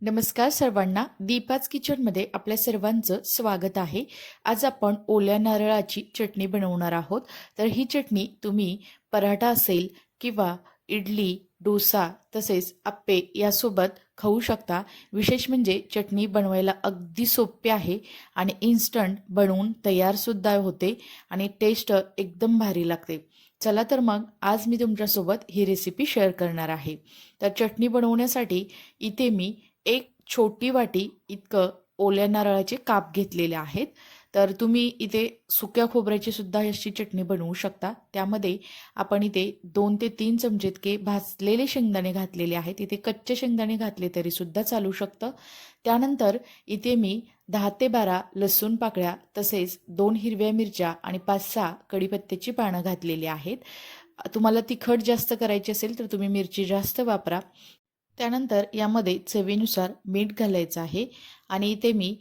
नमस्कार सर्वांना, दीपाच किचनमध्ये आपल्या सर्वांचं स्वागत आहे. आज आपण ओल्या नारळाची चटणी बनवणार आहोत. तर ही चटणी तुम्ही पराठा असेल किंवा इडली, डोसा तसेच आप्पे यासोबत खाऊ शकता. विशेष म्हणजे चटणी बनवायला अगदी सोपी आहे आणि इन्स्टंट बनवून तयारसुद्धा होते आणि टेस्ट एकदम भारी लागते. चला तर मग आज मी तुमच्यासोबत ही रेसिपी शेअर करणार आहे. तर चटणी बनवण्यासाठी इथे मी एक छोटी वाटी इतकं ओल्या नारळाचे काप घेतलेले आहेत. तर तुम्ही इथे सुक्या खोबऱ्याची सुद्धा अशी चटणी बनवू शकता. त्यामध्ये आपण इथे 2 ते 3 चमचे इतके भाजलेले शेंगदाणे घातलेले आहेत. इथे कच्चे शेंगदाणे घातले तरी सुद्धा चालू शकतं. त्यानंतर इथे मी 10 ते 12 लसूण पाकळ्या तसेच 2 हिरव्या मिरच्या आणि 5-6 कढीपत्त्याची पानं घातलेली आहेत. तुम्हाला तिखट जास्त करायची असेल तर तुम्ही मिरची जास्त वापरा. त्यानंतर यामध्ये चवीनुसार मीठ घालायचं आहे आणि इथे मी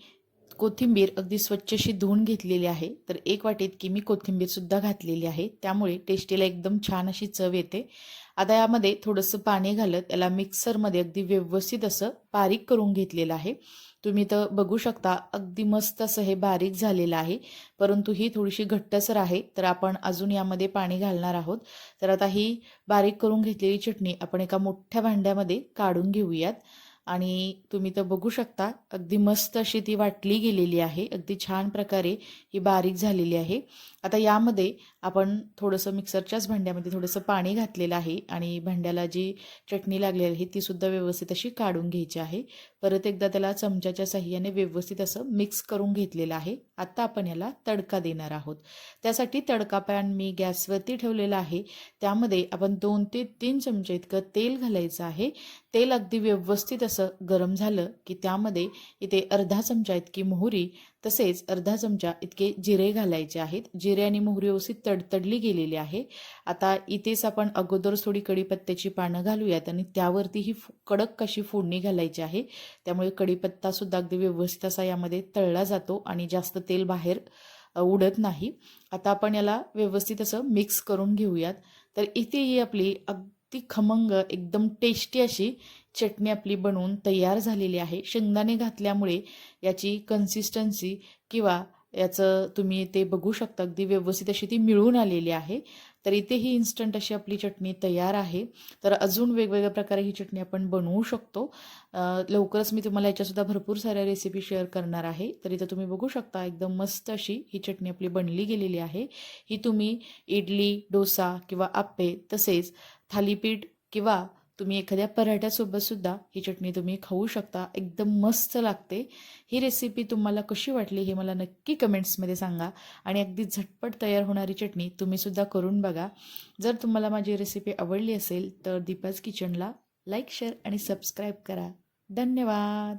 कोथिंबीर अगदी स्वच्छ धुवून घेतलेली आहे. तर 1 वाटी इतकी मी कोथिंबीरसुद्धा घातलेली आहे. त्यामुळे टेस्टीला एकदम छान अशी चव येते. आता यामध्ये थोडंसं पाणी घालत याला मिक्सरमध्ये अगदी व्यवस्थित असं बारीक करून घेतलेलं आहे. तुम्ही तर बघू शकता अगदी मस्त असं हे बारीक झालेलं आहे. परंतु ही थोडीशी घट्टसर आहे. तर आपण अजून यामध्ये पाणी घालणार आहोत. तर आता ही बारीक करून घेतलेली चटणी आपण एका मोठ्या भांड्यामध्ये काढून घेऊयात. आणि तुम्ही तर बघू शकता अगदी मस्त अशी ती वाटली गेलेली आहे. अगदी छान प्रकारे ही बारीक झालेली आहे. आता यामध्ये आपण थोडंसं मिक्सरच्याच भांड्यामध्ये थोडंसं पाणी घातलेलं आहे आणि भांड्याला जी चटणी लागलेली आहे तीसुद्धा व्यवस्थित अशी काढून घ्यायची आहे. परत एकदा त्याला चमच्याच्या साहाय्याने व्यवस्थित असं मिक्स करून घेतलेलं आहे. आता आपण याला तडका देणार आहोत. त्यासाठी तडका पॅन मी गॅसवरती ठेवलेला आहे. त्यामध्ये आपण 2 ते 3 चमचे इतकं तेल घालायचं आहे. तेल अगदी व्यवस्थित असं गरम झालं की त्यामध्ये इथे अर्धा चमचा इतकी मोहरी तसेच अर्धा चमचा इतके जिरे घालायचे आहेत. जिरे आणि मोहरी व्यवस्थित तडतडली गेलेली आहे. आता इथेच आपण अगोदर थोडी कढीपत्त्याची पानं घालूयात आणि त्यावरती ही कडक कशी फोडणी घालायची आहे. त्यामुळे कढीपत्तासुद्धा अगदी व्यवस्थित असा यामध्ये तळला जातो आणि जास्त तेल बाहेर उडत नाही. आता आपण याला व्यवस्थित असं मिक्स करून घेऊयात. तर इथे ही आपली अगदी खमंग एकदम टेस्टी अशी चटणी आपली बनवून तयार झालेली आहे. शेंगदाणे घातल्यामुळे याची कन्सिस्टन्सी किंवा याचं तुम्ही ते बघू शकता अगदी व्यवस्थित अशी ती मिळून आलेली आहे. तर इथे ही इन्स्टंट अशी आपली चटणी तयार आहे. तर अजून वेगवेगळ्या प्रकारे ही चटणी आपण बनवू शकतो. लवकरच मी तुम्हाला याच्यासुद्धा भरपूर साऱ्या रेसिपी शेअर करणार आहे. तर इथं तुम्ही बघू शकता एकदम मस्त अशी ही चटणी आपली बनली गेलेली आहे. ही तुम्ही इडली, डोसा किंवा आप्पे तसेच थालीपीठ किंवा तुम्ही एखाद्या पराठ्यासोबत सुद्धा ही चटणी तुम्ही खाऊ शकता. एकदम मस्त लागते. ही रेसिपी तुम्हाला कशी वाटली हे मला नक्की कमेंट्समध्ये सांगा आणि अगदी झटपट तयार होणारी चटणी तुम्ही सुद्धा करून बघा. जर तुम्हाला माझी रेसिपी आवडली असेल तर दीपाज किचनला लाईक, शेअर आणि सबस्क्राईब करा. धन्यवाद.